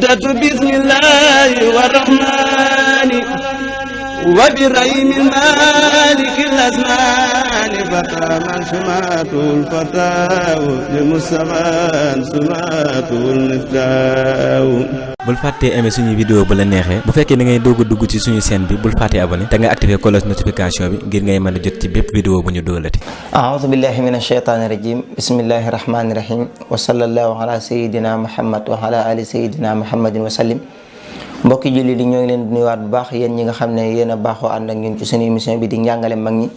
بدأت بسم الله والرحمن وبرحيم المالك الأزمان فتى من سماته الفتاة لمصطفى سماته المفتاح bul fàttee aimer suñu vidéo bu la neexee bu fekkee da ngay doog a dugg ci suñu chaîne bi bul fàttee abonné te nga activer cloche notification bi ngir ngay mën a jot ci bépp vidéo bu ñu doolati. a'udhu billahi minash shaitanir rajim bismillahir rahmanir rahim wa sallallahu ala sayidina muhammad wa ala ali sayidina muhammadin wa sallim. mbokki julli di ñoo ngi leen di nuyuwaat bu baax yéen ñi nga xam ne yéen a baaxoo ànd ak ñun ci suñu émission bi di njàngale mag ñi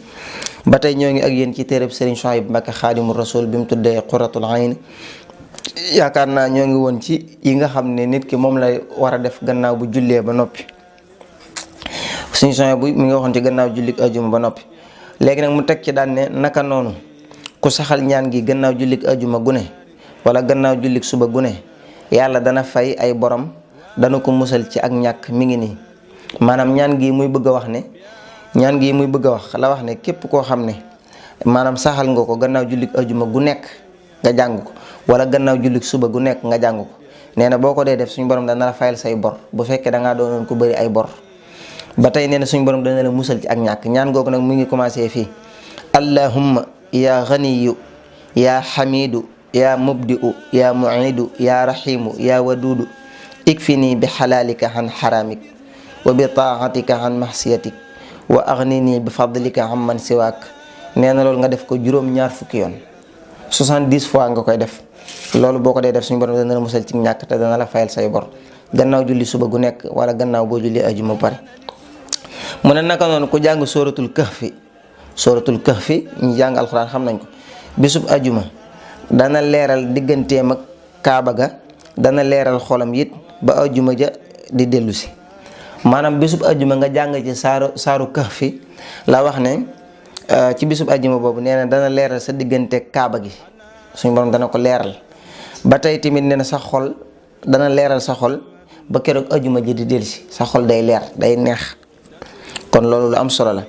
ba tey ñoo ngi ak yéen ci téereb Serigne Souhaïbou Mbacké Khadimou Rassoul bi mu tuddee Qurratul Ayn. yaakaar naa ñoo ngi woon ci yi nga xam ne nit ki moom lay war a def gannaaw bu jullee ba noppi Serigne Souhaïbou mi ngi waxoon ci gannaaw jullik ajuma ba noppi léegi nag mu teg ci daan ne naka noonu ku saxal ñaan gi gannaaw jullik ajuma gune wala gannaaw jullik suba gune yàlla dana fay ay borom dana ko musal ci ak ñàkk mi ngi nii maanaam ñaan gi muy bëgg a wax ne la wax ne képp koo xam ne maanaam saxal nga ko gannaaw jullik ajuma gu nekk nga jàng ko wala gannaaw jullik suba gu nekk nga jàng ko nee na boo ko dee def suñu borom dana la fayal say bor bu fekkee da ngaa doonoon ko bëri ay bor ba tey nee na suñu borom dana la musal ci ak ñàkk ñaan googu nag mu ngi commencé fii allahumma ya ghaniyu ya hamidu ya mubdi'u ya mu'idu ya rahimu ya wadudu ikfini bi halalika an haramik wa bi taatika an mahsiyatik wa aghnini bi fadlika amman siwaak nee na loolu nga def ko juróom-ñaar fukki yoon 70 fois nga koy def loolu boo ko dee def suñu borom dana la musal ci ñàkk te dana la fayal say bor gannaaw julli suba gu nekk wala gannaaw boo julli ajuma bu pare. mu ne naka noonu ku jàng sooratul kahfi ñu jàng alxuraan xam nañ ko bisub ajuma dana leeral digganteem ak kaaba ga dana leeral xolam it ba ajuma ja di dellu si maanaam bisub ajuma nga jàng ci saaru kahfi la wax ne ci bisub ajuma boobu nee na dana leeral sa diggante kaaba gi suñu borom dana ko leeral ba tey tamit nee na sa xol dana leeral sa xol ba keroog ajuma ji di dellusi sa xol day leer day neex kon loolu lu am solo la.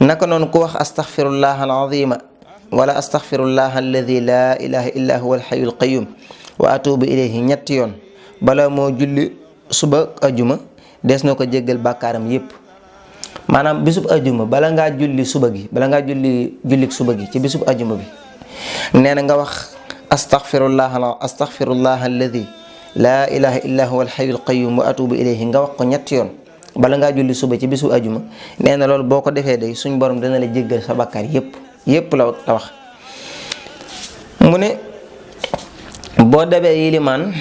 naka noonu ku wax astaghfirullah al-azima wala astaghfirullah alladi la ilaha illa huwa al-hayyul qayyum wa atubu ilayhi ñetti yoon bala moo julli suba ajuma des na ko jéggal bàkkaaram yépp maanaam bisub ajuma bala ngaa julli suba gi jullik suba gi ci bisub ajuma bi nee na nga wax astaghfirullah alladi la ilaha illa huwa alhayyul qayyum wa atubu ilayhi nga wax ko ñetti yoon bala ngaa julli suba ci bisub ajuma nee na loolu boo ko defee day suñ borom dana la jéggal sa bàkkaar yépp la wax. mu ne boo dabee yilimaan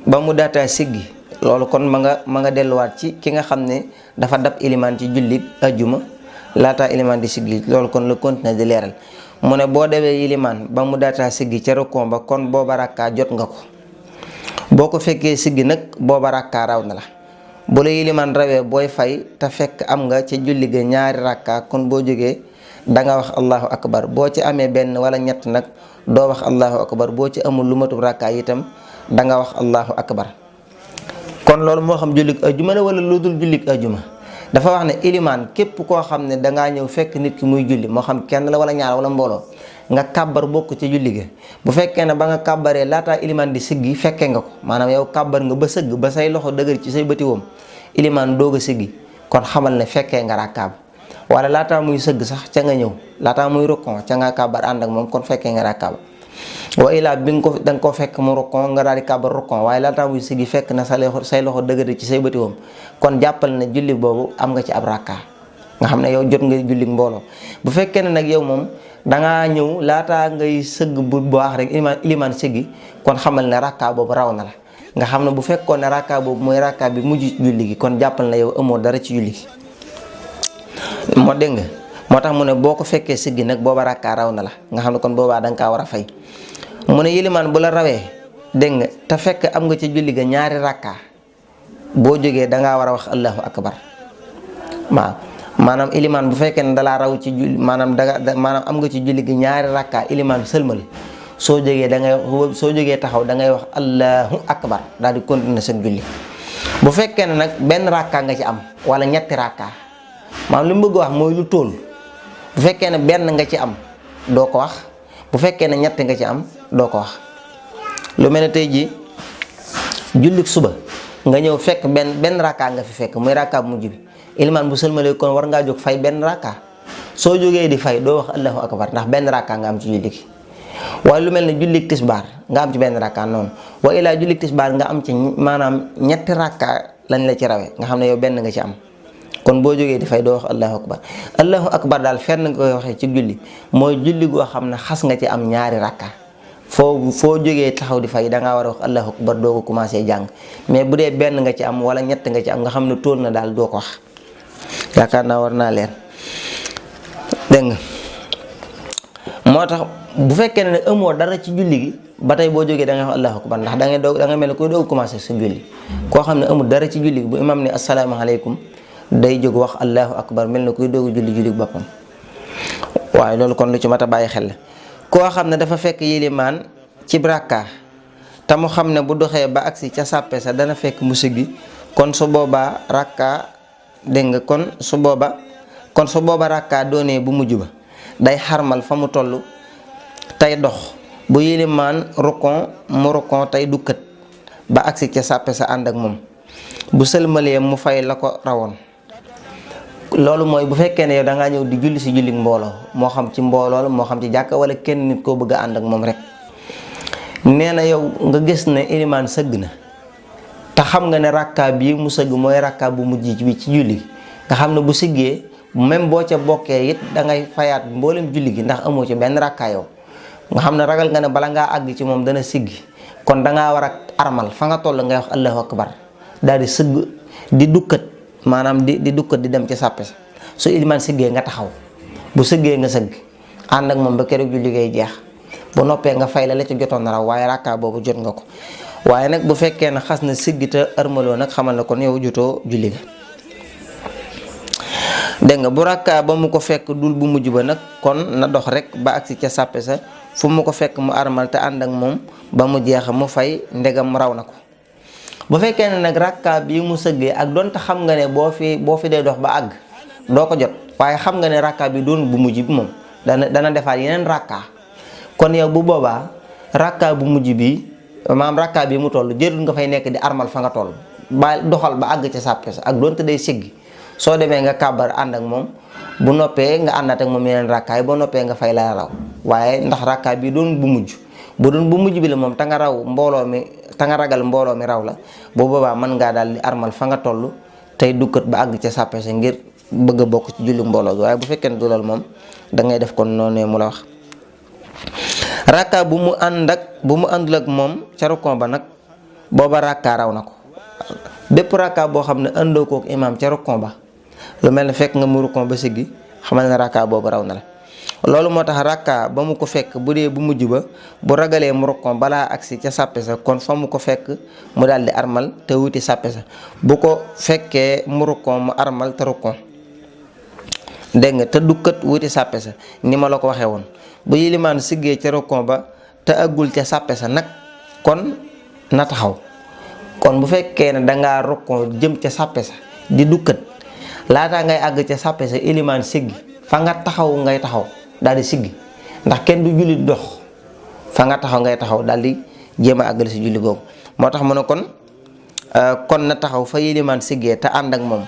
ba mu daataa siggi loolu kon ma nga delluwaat ci ki nga xam ne dafa dab ilimaan ci julli ajuma laataa ilimaan di siggi loolu kon la continuer di leeral. mu ne boo dewee yilimaan ba mu daataa siggi ca rukkoon ba kon booba rakkaa jot nga ko boo ko fekkee siggi nag booba rakkaa raw na la bu la yilimaan rawee booy fay te fekk am nga ca julli ga ñaari rakkaa kon boo jógee danga wax allahu akbar boo ci amee benn wala ñett nag doo wax allahu akbar boo ci amul lu matub rakkaa itam danga wax allahu akbar. kon loolu moo xam jullik ajuma la wala lu dul jullik ajuma dafa wax ne ilimaan képp koo xam ne dangaa ñëw fekk nit ki muy julli moo xam kenn la wala ñaar wala mbooloo nga kàbbar bokk ci julli ga bu fekkee ne ba nga kàbbaree laataa ilimaan di siggi fekkee nga ko maanaam yow kàbbar nga ba sëgg ba say loxo dëgër ci say bëti woom ilimaan doog a siggi kon xamal ne fekkee nga rakkaab wala laataa muy sëgg sax ca nga ñëw laataa muy rokkon ca nga kàbbar ànd ak moom kon fekkee nga rakkaab wa ilaa bi nga ko da nga ko fekk mu rokkon nga daal di kàbbar rokkon waaye laataa muy siggi fekk na say loxo dëgër ci say bëti woom kon jàppal ne julli boobu am nga ci ab rakka nga xam ne yow jot nga julli mbooloo bu fekkee ne nag yow moom dangaa ñëw laataa ngay sëgg bu baax rek ilimaan siggi kon xamal ne rakka boobu raw na la nga xam ne bu fekkoon ne rakka boobu mooy rakka bi mujj julli gi kon jàppal ne yow amoo dara ci julli gi moo dégg nga moo tax mu ne boo ko fekkee siggi nag booba rakka raw na la nga xam ne kon boobaa danga kaa war a fay mu ne yilimaan bu la rawee dégg nga te fekk am nga ci julli ga ñaari rakka boo jógee dangaa war a wax allahu akbar waaw maanaam ilimaan bu fekkee ne dalaa raw ci julli maanaam am nga ci julli gi ñaari rakka ilimaan sëlmal soo jógee taxaw dangay wax allahu akbar daal di continuer sa julli bu fekkee ne nag benn rakka nga ci am wala ñetti rakka maanaam li mu bëgg wax mooy lu toll bu fekkee ne benn nga ci am doo ko wax bu fekkee ne ñett nga ci am doo ko wax lu mel ne tey jii jullik suba nga ñëw fekk benn rakka nga fi fekk muy rakka bu mujj bi ilimaan bu sëlmalee kon war ngaa jóg fay benn rakka soo jógee di fay doo wax allahu akbar ndax benn rakka nga am ci julli gi. waaye lu mel ne jullik tisbaar nga am ci benn rakka noonu wa ilaa jullik tisbaar nga am ci maanaam ñetti rakka lañ la ci rawee nga xam ne yow benn nga ci am kon boo jógee di fay doo wax allahu akbar. allahu akbar daal fenn nga koy waxee ci julli mooy julli goo xam ne xas nga ci am ñaari rakka foo jógee taxaw di fay dangaa war a wax allahu akbar doo ko commencé jàng mais bu dee benn nga ci am wala ñett nga ci am nga xam ne tóol na daal doo ko wax yaakaar naa war naa leer dégg nga. moo tax bu fekkee ne amoo dara ci julli gi ba tey boo jógee da ngay wax allahu akbar ndax da ngay mel ne koy doog commencé sa julli koo xam ne amul dara ci julli gi bu imam ne asalaamaaleykum day jóg wax allahu akbar mel ne koy doog julli boppam waaye loolu kon lu ci mat a bàyyi xel la. koo xam ne dafa fekk yilimaan ci rakka te mu xam ne bu doxee ba agsi ca sàppe sa dana fekk mu siggi kon su boobaa rakka dégg nga kon su booba rakka doonee bu mujj ba day xarmal fa mu toll tey dox bu yilimaan rukon mu rukon tey dukkat ba agsi ca sàppe sa ànd ak moom bu sëlmalee mu fay la ko rawoon. loolu mooy bu fekkee ne yow da ngaa ñëw di julli si julli mbooloo moo xam ci mbooloo la moo xam ci jàkka wala kenn nit koo bëgg a ànd ak moom rek nee na yow nga gis ne ilimaan sëgg na te xam nga ne rakka bii mu sëgg mooy rakka bu mujj bi ci julli nga xam ne bu siggee même boo ca bokkee it da ngay fayaat mboolem julli gi ndax amoo ci benn rakka yow nga xam ne ragal nga ne bala ngaa àgg ci moom dana siggi kon dangaa war a armal fa nga toll ngay wax allahu akbar daal di sëgg di dukkat maanaam di dukkat di dem ci sàppe sa su ilimaan siggee nga taxaw bu sëggee nga sëgg ànd ak moom ba keroog julli ngay jeex bu noppee nga fay la ci jotoon na raw waaye rakka boobu jot nga ko waaye nag bu fekkee ne xas na siggi te armaloo nag xamal na kon yow jotoo julli ga dégg nga bu rakka ba mu ko fekk dul bu mujj ba nag kon na dox rek ba agsi ca sàppe sa fu mu ko fekk mu armal te ànd ak moom ba mu jeex mu fay ndegam raw na ko. bu fekkee ne nag rakka bii mu sëggee ak donte xam nga ne boo fi dee dox ba àgg doo ko jot waaye xam nga ne rakka bi doon bu mujj bi moom dana defaat yeneen rakka kon yow bu boobaa rakka bu mujj bi maanaam rakka bi mu toll jërul nga fay nekk di armal fa nga toll ba doxal ba àgg ca sàppe sa ak donte day siggi soo demee nga kàbbar ànd ak moom bu noppee nga àndaat ak moom yeneen rakka yi boo noppee nga fay la raw waaye ndax rakka bi doon bu mujj bu doon bu mujj bi la moom te nga ragal mbooloo mi raw la bu boobaa mën ngaa daal di armal fa nga toll tey dukkat ba àgg ca sàppe sa ngir bëgg a bokk ci julli mbooloo gi waaye bu fekkee ne du loolu moom da ngay def kon noonu mu la wax. rakka bu mu àndul ak moom ca rukon ba nag booba rakka raw na ko bépp rakka boo xam ne àndoo kook imaam ca rukon ba lu mel ne fekk nga mu rukon ba siggi xamal ne rakka boobu raw na la. loolu moo tax rakka ba mu ko fekk bu dee bu mujj ba bu ragalee mu rukon balaa agsi ca sàppe sa kon fa mu ko fekk mu daal di armal te wuti sàppe sa bu ko fekkee mu rukon mu armal te rukon dégg nga te dukkat wuti sàppe sa ni ma la ko waxee woon bu yilimaan siggee ca rukon ba te àggul ca sàppe sa nag kon na taxaw kon bu fekkee ne dangaa rukon jëm ca sàppe sa di dukkat laataa ngay àgg ca sàppe sa yilimaan siggi fa nga taxaw ngay taxaw daal di siggi ndax kenn du julli dox fa nga taxaw ngay taxaw daal di jéem a àggale si julli googu moo tax mu ne kon na taxaw fa yilimaan siggee te ànd ak moom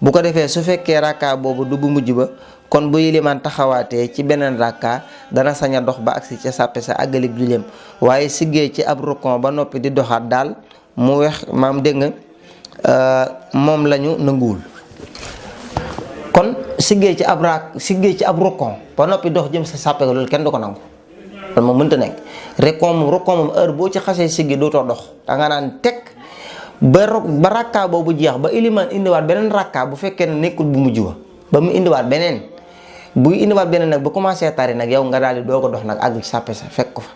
bu ko defee su fekkee rakka boobu du bu mujj ba kon bu yilimaan taxawaatee ci beneen rakka dana sañ a dox ba agsi ca sàppe sa àggalik julleem waaye siggee ci ab rukon ba noppi di doxaat daal mu wex maam dégg nga moom lañu nanguwul kon siggee ci ab rukon ba noppi dox jëm sa sàppe loolu kenn du ko nangu loolu moom mënta nekk rukon moom heure boo ci xasee siggi dootoo dox danga naan teg ba rakka boobu jeex ba ilimaan indiwaat beneen rakka bu fekkee ne nekkul bu mujj ba mu indiwaat beneen buy indiwaat beneen nag ba commencé tari nag yow nga daal di doog a dox nag àgg ci sàppe sa fekk ko fa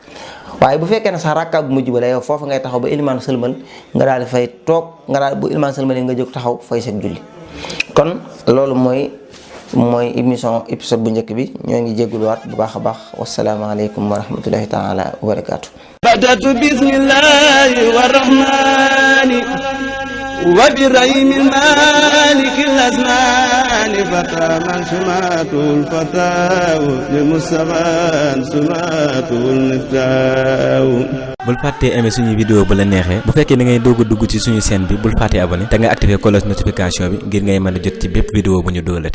waaye bu fekkee ne sax rakka bu mujj ba la yow foofu ngay taxaw ba ilimaan sëlmal nga daal di fay toog nga daal bu ilimaan sëlmal nga jóg taxaw fay seen julli kon loolu mooy épisode bu njëkk bi ñoo ngi jégguluwaat bu baax a baax wasalaamaaleykum wa rahmatullahi taala wa barakaatu. بدأت بسم الله والرحمن وبريم المالك الأزمان فتى سمات الفتاة لمصطفى سمات المفتاح bul fàttee aimer suñu vidéo bu la neexee bu fekkee da ngay doog a dugg ci suñu chaîne bi bul fàttee abonné te nga activer cloche notification bi ngir ngay mën a jot ci bépp vidéo bu ñu doolati